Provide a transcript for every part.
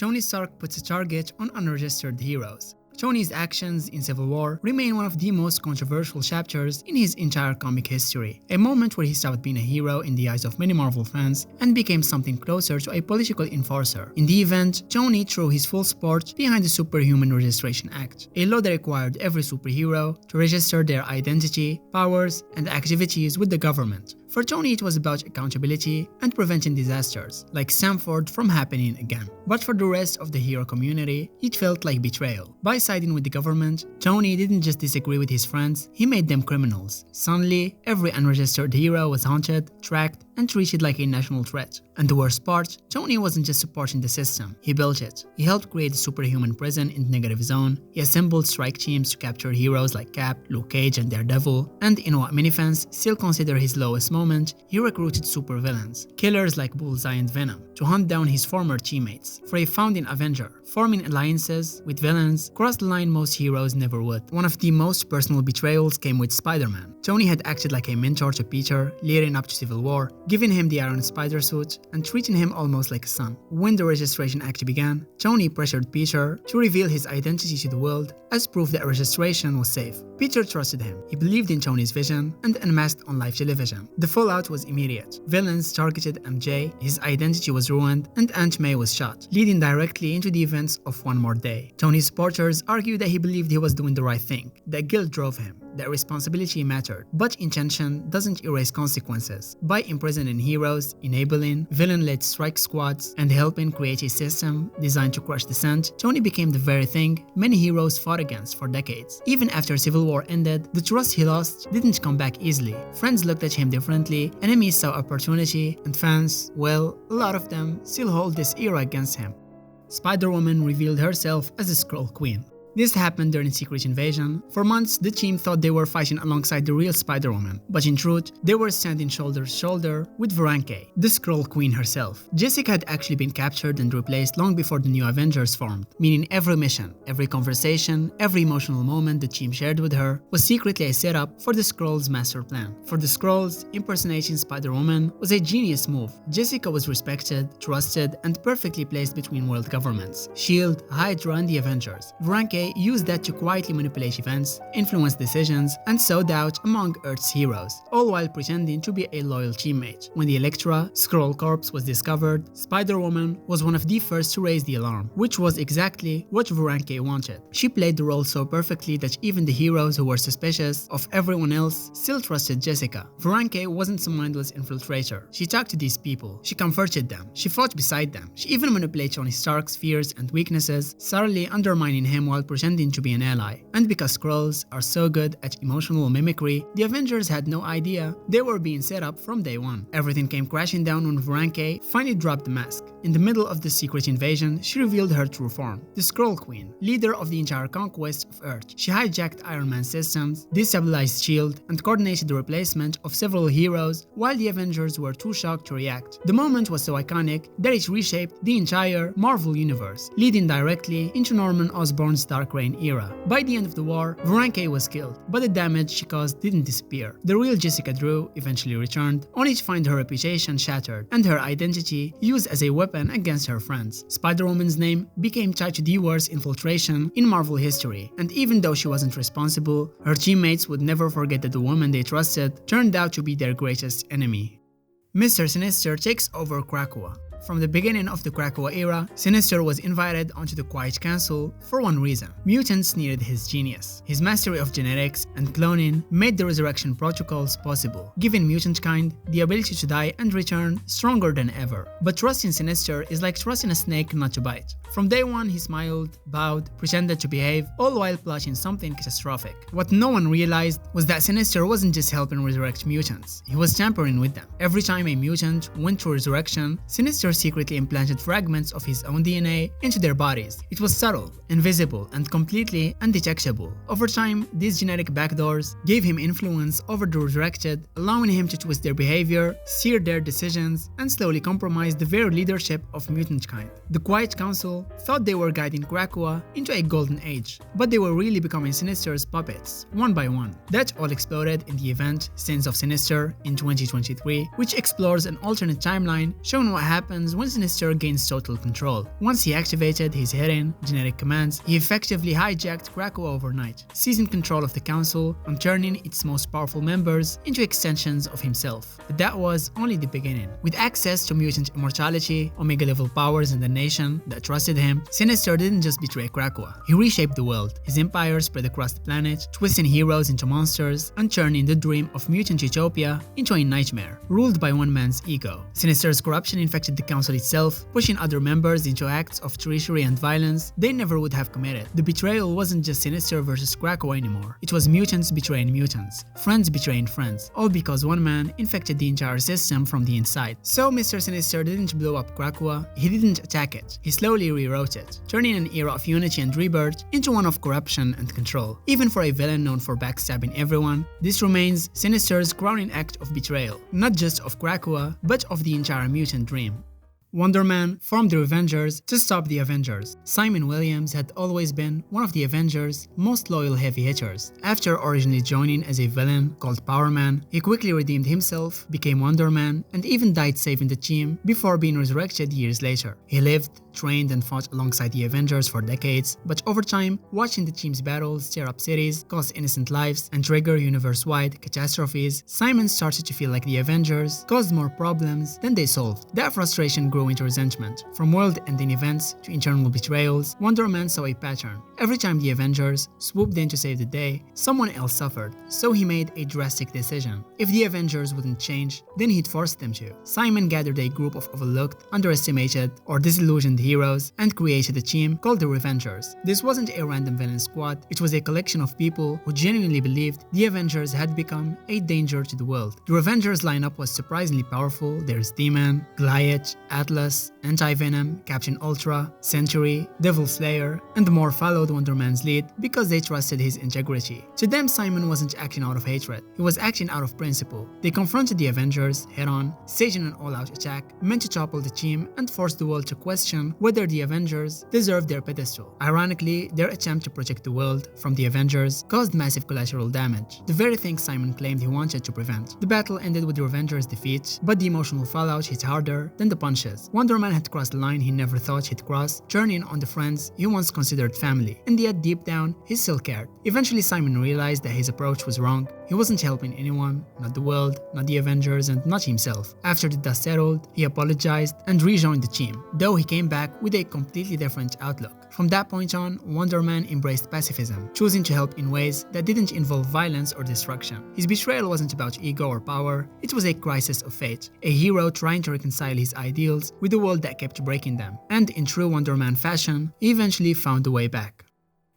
Tony Stark puts a target on unregistered heroes. Tony's actions in Civil War remain one of the most controversial chapters in his entire comic history, a moment where he stopped being a hero in the eyes of many Marvel fans and became something closer to a political enforcer. In the event, Tony threw his full support behind the Superhuman Registration Act, a law that required every superhero to register their identity, powers, and activities with the government. For Tony, it was about accountability and preventing disasters, like Sanford, from happening again. But for the rest of the hero community, it felt like betrayal. By siding with the government, Tony didn't just disagree with his friends, he made them criminals. Suddenly, every unregistered hero was hunted, tracked, and treated like a national threat. And the worst part, Tony wasn't just supporting the system, he built it. He helped create a superhuman prison in the Negative Zone, he assembled strike teams to capture heroes like Cap, Luke Cage, and Daredevil, and in what many fans still consider his lowest moment, he recruited supervillains, killers like Bullseye and Venom, to hunt down his former teammates. For a founding Avenger, forming alliances with villains crossed the line most heroes never would. One of the most personal betrayals came with Spider-Man. Tony had acted like a mentor to Peter leading up to Civil War, giving him the Iron Spider suit and treating him almost like a son. When the Registration Act began, Tony pressured Peter to reveal his identity to the world as proof that registration was safe. Peter trusted him, he believed in Tony's vision, and unmasked on live television. The fallout was immediate. Villains targeted MJ, his identity was ruined, and Aunt May was shot, leading directly into the events of One More Day. Tony's supporters argued that he believed he was doing the right thing, that guilt drove him, that responsibility mattered. But intention doesn't erase consequences. By imprisoning heroes, enabling villain-led strike squads, and helping create a system designed to crush dissent, Tony became the very thing many heroes fought against for decades. Even after Civil War ended, the trust he lost didn't come back easily. Friends looked at him differently, enemies saw opportunity, and fans, well, a lot of them still hold this era against him. Spider-Woman revealed herself as the Skrull Queen. This happened during Secret Invasion. For months, the team thought they were fighting alongside the real Spider-Woman, but in truth, they were standing shoulder to shoulder with Veranke, the Skrull Queen herself. Jessica had actually been captured and replaced long before the new Avengers formed, meaning every mission, every conversation, every emotional moment the team shared with her was secretly a setup for the Skrulls' master plan. For the Skrulls, impersonating Spider-Woman was a genius move. Jessica was respected, trusted, and perfectly placed between world governments, S.H.I.E.L.D., Hydra, and the Avengers. Veranke used that to quietly manipulate events, influence decisions, and sow doubt among Earth's heroes, all while pretending to be a loyal teammate. When the Elektra Skrull corpse was discovered, Spider-Woman was one of the first to raise the alarm, which was exactly what Veranke wanted. She played the role so perfectly that even the heroes who were suspicious of everyone else still trusted Jessica. Veranke wasn't some mindless infiltrator. She talked to these people, she comforted them, she fought beside them, she even manipulated Tony Stark's fears and weaknesses, subtly undermining him while pretending to be an ally. And because Skrulls are so good at emotional mimicry, the Avengers had no idea they were being set up from day one. Everything came crashing down when Veranke finally dropped the mask. In the middle of the Secret Invasion, she revealed her true form, the Skrull Queen, leader of the entire conquest of Earth. She hijacked Iron Man's systems, destabilized S.H.I.E.L.D., and coordinated the replacement of several heroes while the Avengers were too shocked to react. The moment was so iconic that it reshaped the entire Marvel universe, leading directly into Norman Osborn's Dark Reign era. By the end of the war, Veranke was killed, but the damage she caused didn't disappear. The real Jessica Drew eventually returned, only to find her reputation shattered and her identity used as a weapon against her friends. Spider-Woman's name became tied to the worst infiltration in Marvel history, and even though she wasn't responsible, her teammates would never forget that the woman they trusted turned out to be their greatest enemy. Mr. Sinister takes over Krakoa. From the beginning of the Krakoa era, Sinister was invited onto the Quiet Council for one reason. Mutants needed his genius. His mastery of genetics and cloning made the resurrection protocols possible, giving mutant kind the ability to die and return stronger than ever. But trusting Sinister is like trusting a snake not to bite. From day one, he smiled, bowed, pretended to behave, all while plotting something catastrophic. What no one realized was that Sinister wasn't just helping resurrect mutants, he was tampering with them. Every time a mutant went through resurrection, Sinister secretly implanted fragments of his own DNA into their bodies. It was subtle, invisible, and completely undetectable. Over time, these genetic backdoors gave him influence over the resurrected, allowing him to twist their behavior, steer their decisions, and slowly compromise the very leadership of mutant kind. The Quiet Council thought they were guiding Krakoa into a golden age, but they were really becoming Sinister's puppets, one by one. That all exploded in the event Sins of Sinister in 2023, which explores an alternate timeline showing what happened happens when Sinister gains total control. Once he activated his hidden genetic commands, he effectively hijacked Krakoa overnight, seizing control of the council and turning its most powerful members into extensions of himself. But that was only the beginning. With access to mutant immortality, Omega-level powers, and a nation that trusted him, Sinister didn't just betray Krakoa. He reshaped the world. His empire spread across the planet, twisting heroes into monsters and turning the dream of mutant utopia into a nightmare, ruled by one man's ego. Sinister's corruption infected the council itself, pushing other members into acts of treachery and violence they never would have committed. The betrayal wasn't just Sinister versus Krakoa anymore. It was mutants betraying mutants, friends betraying friends, all because one man infected the entire system from the inside. So Mr. Sinister didn't blow up Krakoa, he didn't attack it. He slowly rewrote it, turning an era of unity and rebirth into one of corruption and control. Even for a villain known for backstabbing everyone, this remains Sinister's crowning act of betrayal, not just of Krakoa, but of the entire mutant dream. Wonder Man formed the Avengers to stop the Avengers. Simon Williams had always been one of the Avengers' most loyal heavy hitters. After originally joining as a villain called Power Man, he quickly redeemed himself, became Wonder Man, and even died saving the team before being resurrected years later. He lived, trained, and fought alongside the Avengers for decades, but over time, watching the team's battles tear up cities, cause innocent lives, and trigger universe-wide catastrophes, Simon started to feel like the Avengers caused more problems than they solved. That frustration grew into resentment. From world-ending events to internal betrayals, Wonder Man saw a pattern. Every time the Avengers swooped in to save the day, someone else suffered, so he made a drastic decision. If the Avengers wouldn't change, then he'd force them to. Simon gathered a group of overlooked, underestimated, or disillusioned heroes and created a team called the Avengers. This wasn't a random villain squad, it was a collection of people who genuinely believed the Avengers had become a danger to the world. The Avengers lineup was surprisingly powerful. There's Demon, Goliath, Atlas, Anti-Venom, Captain Ultra, Sentry, Devil Slayer, and more followed Wonder Man's lead because they trusted his integrity. To them, Simon wasn't acting out of hatred, he was acting out of principle. They confronted the Avengers head-on, staging an all-out attack meant to topple the team and force the world to question whether the Avengers deserved their pedestal. Ironically, their attempt to protect the world from the Avengers caused massive collateral damage, the very thing Simon claimed he wanted to prevent. The battle ended with the Avengers' defeat, but the emotional fallout hit harder than the punches. Wonder Man had crossed the line he never thought he'd cross, turning on the friends he once considered family, and yet deep down, he still cared. Eventually, Simon realized that his approach was wrong. He wasn't helping anyone, not the world, not the Avengers, and not himself. After the dust settled, he apologized and rejoined the team, though he came back with a completely different outlook. From that point on, Wonder Man embraced pacifism, choosing to help in ways that didn't involve violence or destruction. His betrayal wasn't about ego or power, it was a crisis of fate, a hero trying to reconcile his ideals with the world that kept breaking them. And in true Wonder Man fashion, he eventually found a way back.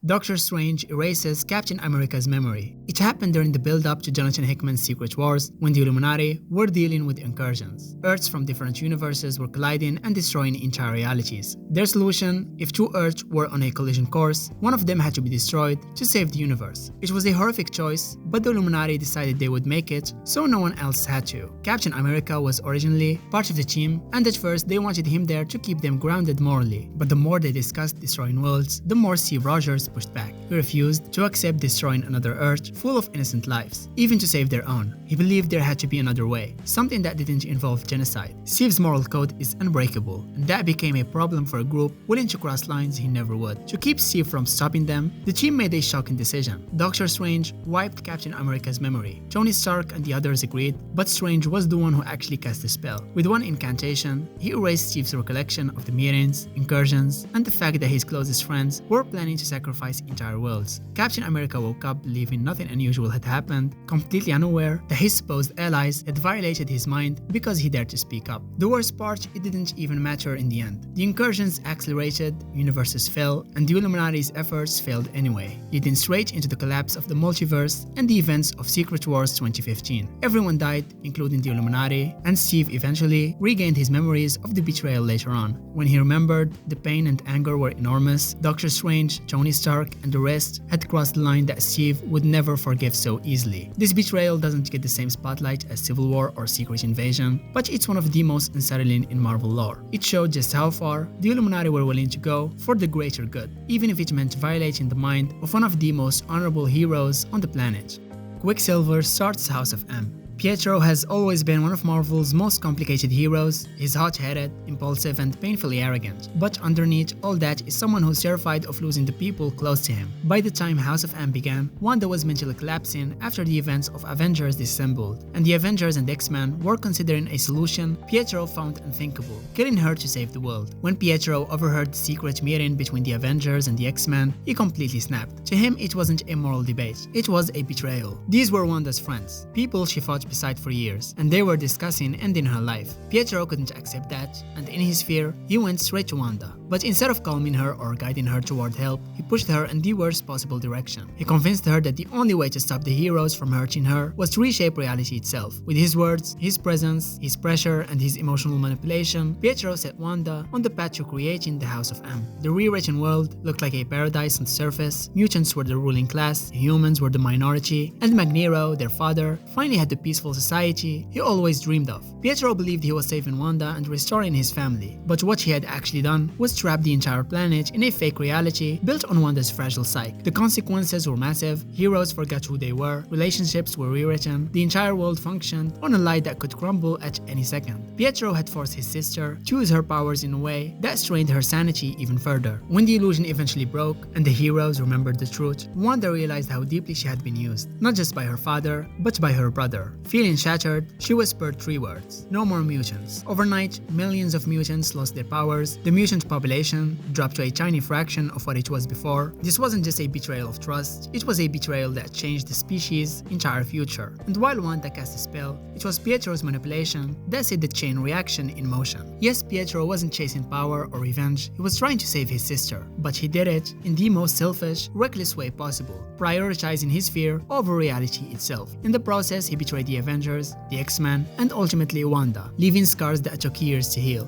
Doctor Strange erases Captain America's memory. It happened during the build-up to Jonathan Hickman's Secret Wars, when the Illuminati were dealing with incursions. Earths from different universes were colliding and destroying entire realities. Their solution: if two Earths were on a collision course, one of them had to be destroyed to save the universe. It was a horrific choice, but the Illuminati decided they would make it, so no one else had to. Captain America was originally part of the team, and at first they wanted him there to keep them grounded morally. But the more they discussed destroying worlds, the more Steve Rogers pushed back. He refused to accept destroying another Earth full of innocent lives, even to save their own. He believed there had to be another way, something that didn't involve genocide. Steve's moral code is unbreakable, and that became a problem for a group willing to cross lines he never would. To keep Steve from stopping them, the team made a shocking decision. Doctor Strange wiped Captain America's memory. Tony Stark and the others agreed, but Strange was the one who actually cast the spell. With one incantation, he erased Steve's recollection of the meetings, incursions, and the fact that his closest friends were planning to sacrifice entire worlds. Captain America woke up believing nothing unusual had happened, completely unaware that his supposed allies had violated his mind because he dared to speak up. The worst part, it didn't even matter in the end. The incursions accelerated, universes fell, and the Illuminati's efforts failed anyway, leading straight into the collapse of the multiverse and the events of Secret Wars 2015. Everyone died, including the Illuminati, and Steve eventually regained his memories of the betrayal later on. When he remembered, the pain and anger were enormous. Doctor Strange, Tony Stark, and the rest had crossed the line that Steve would never forgive so easily. This betrayal doesn't get the same spotlight as Civil War or Secret Invasion, but it's one of the most unsettling in Marvel lore. It showed just how far the Illuminati were willing to go for the greater good, even if it meant violating the mind of one of the most honorable heroes on the planet. Quicksilver starts House of M. Pietro has always been one of Marvel's most complicated heroes. He's hot-headed, impulsive, and painfully arrogant. But underneath all that is someone who's terrified of losing the people close to him. By the time House of M began, Wanda was mentally collapsing after the events of Avengers disassembled, and the Avengers and X-Men were considering a solution Pietro found unthinkable, killing her to save the world. When Pietro overheard the secret meeting between the Avengers and the X-Men, he completely snapped. To him, it wasn't a moral debate, it was a betrayal. These were Wanda's friends, people she fought beside for years, and they were discussing ending her life. Pietro couldn't accept that, and in his fear, he went straight to Wanda. But instead of calming her or guiding her toward help, he pushed her in the worst possible direction. He convinced her that the only way to stop the heroes from hurting her was to reshape reality itself. With his words, his presence, his pressure, and his emotional manipulation, Pietro set Wanda on the path to creating the House of M. The rewritten world looked like a paradise on the surface. Mutants were the ruling class, humans were the minority, and Magneto, their father, finally had the peaceful society he always dreamed of. Pietro believed he was saving Wanda and restoring his family, but what he had actually done was trap the entire planet in a fake reality built on Wanda's fragile psyche. The consequences were massive, heroes forgot who they were, relationships were rewritten, the entire world functioned on a lie that could crumble at any second. Pietro had forced his sister to use her powers in a way that strained her sanity even further. When the illusion eventually broke and the heroes remembered the truth, Wanda realized how deeply she had been used, not just by her father, but by her brother. Feeling shattered, she whispered 3 words: no more mutants. Overnight, millions of mutants lost their powers, the mutant population dropped to a tiny fraction of what it was before. This wasn't just a betrayal of trust, it was a betrayal that changed the species' entire future. And while Wanda cast a spell, it was Pietro's manipulation that set the chain reaction in motion. Yes, Pietro wasn't chasing power or revenge, he was trying to save his sister, but he did it in the most selfish, reckless way possible, prioritizing his fear over reality itself. In the process, he betrayed the Avengers, the X-Men, and ultimately Wanda, leaving scars that took years to heal.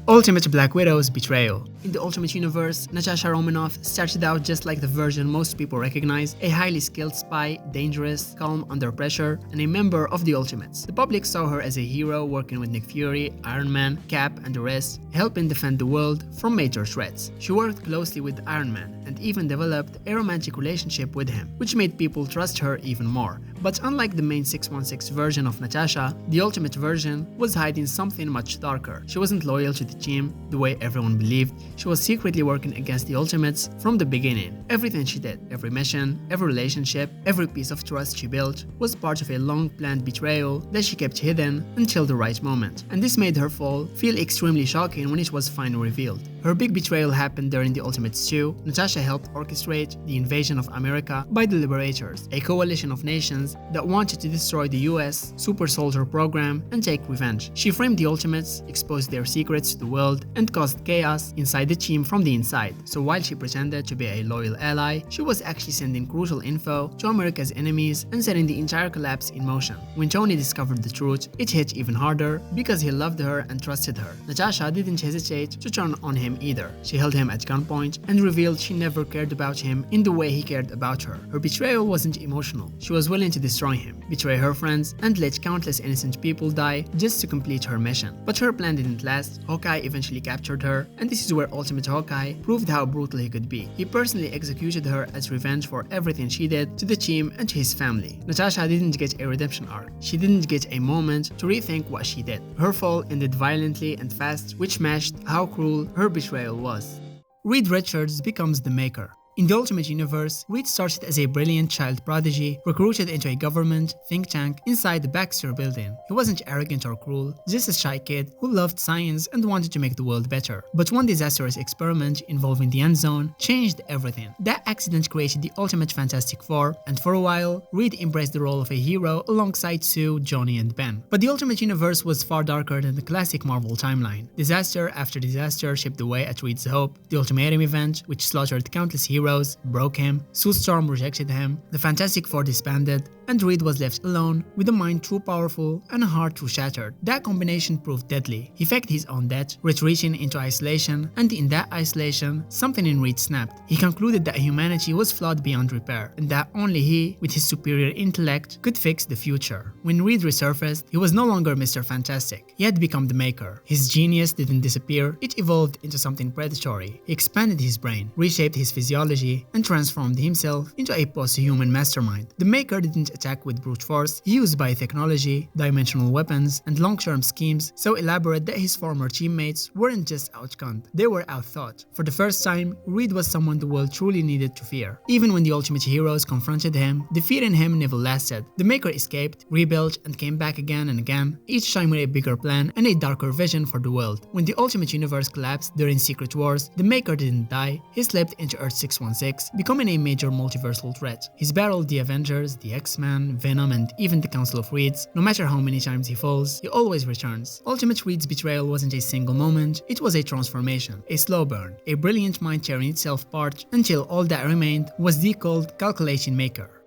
Ultimate Black Widow's betrayal. In the Ultimate Universe, Natasha Romanoff started out just like the version most people recognize, a highly skilled spy, dangerous, calm under pressure, and a member of the Ultimates. The public saw her as a hero working with Nick Fury, Iron Man, Cap, and the rest, helping defend the world from major threats. She worked closely with Iron Man and even developed a romantic relationship with him, which made people trust her even more. But unlike the main 616 version of Natasha, the Ultimate version was hiding something much darker. She wasn't loyal to the team the way everyone believed. She was secretly working against the Ultimates from the beginning. Everything she did, every mission, every relationship, every piece of trust she built was part of a long-planned betrayal that she kept hidden until the right moment. And this made her fall feel extremely shocking when it was finally revealed. Her big betrayal happened during the Ultimates 2. Natasha helped orchestrate the invasion of America by the Liberators, a coalition of nations that wanted to destroy the US super soldier program and take revenge. She framed the Ultimates, exposed their secrets to the world, and caused chaos inside the team from the inside. So while she pretended to be a loyal ally, she was actually sending crucial info to America's enemies and setting the entire collapse in motion. When Tony discovered the truth, it hit even harder because he loved her and trusted her. Natasha didn't hesitate to turn on him either. She held him at gunpoint and revealed she never cared about him in the way he cared about her. Her betrayal wasn't emotional. She was willing to destroy him, betray her friends, and let countless innocent people die just to complete her mission. But her plan didn't last. Hawkeye eventually captured her, and this is where Ultimate Hawkeye proved how brutal he could be. He personally executed her as revenge for everything she did to the team and to his family. Natasha didn't get a redemption arc. She didn't get a moment to rethink what she did. Her fall ended violently and fast, which matched how cruel her betrayal was. Reed Richards becomes the Maker. In the Ultimate Universe, Reed started as a brilliant child prodigy, recruited into a government think tank inside the Baxter building. He wasn't arrogant or cruel, just a shy kid who loved science and wanted to make the world better. But one disastrous experiment involving the End Zone changed everything. That accident created the Ultimate Fantastic Four, and for a while, Reed embraced the role of a hero alongside Sue, Johnny, and Ben. But the Ultimate Universe was far darker than the classic Marvel timeline. Disaster after disaster chipped away at Reed's hope. The Ultimatum event, which slaughtered countless heroes, broke him, Sue Storm rejected him, the Fantastic Four disbanded, and Reed was left alone with a mind too powerful and a heart too shattered. That combination proved deadly. He faked his own death, retreating into isolation, and in that isolation, something in Reed snapped. He concluded that humanity was flawed beyond repair, and that only he, with his superior intellect, could fix the future. When Reed resurfaced, he was no longer Mr. Fantastic. He had become the Maker. His genius didn't disappear, it evolved into something predatory. He expanded his brain, reshaped his physiology, and transformed himself into a post-human mastermind. The Maker didn't attack with brute force, he used biotechnology, dimensional weapons, and long-term schemes so elaborate that his former teammates weren't just outgunned, they were outthought. For the first time, Reed was someone the world truly needed to fear. Even when the Ultimate Heroes confronted him, the fear in him never lasted. The Maker escaped, rebuilt, and came back again and again, each time with a bigger plan and a darker vision for the world. When the Ultimate Universe collapsed during Secret Wars, the Maker didn't die, he slipped into Earth 616, becoming a major multiversal threat. He's battled the Avengers, the X-Men, Venom, and even the Council of Reeds. No matter how many times he falls, he always returns. Ultimate Reed's betrayal wasn't a single moment, it was a transformation, a slow burn, a brilliant mind tearing itself apart until all that remained was the cold, calculating Maker.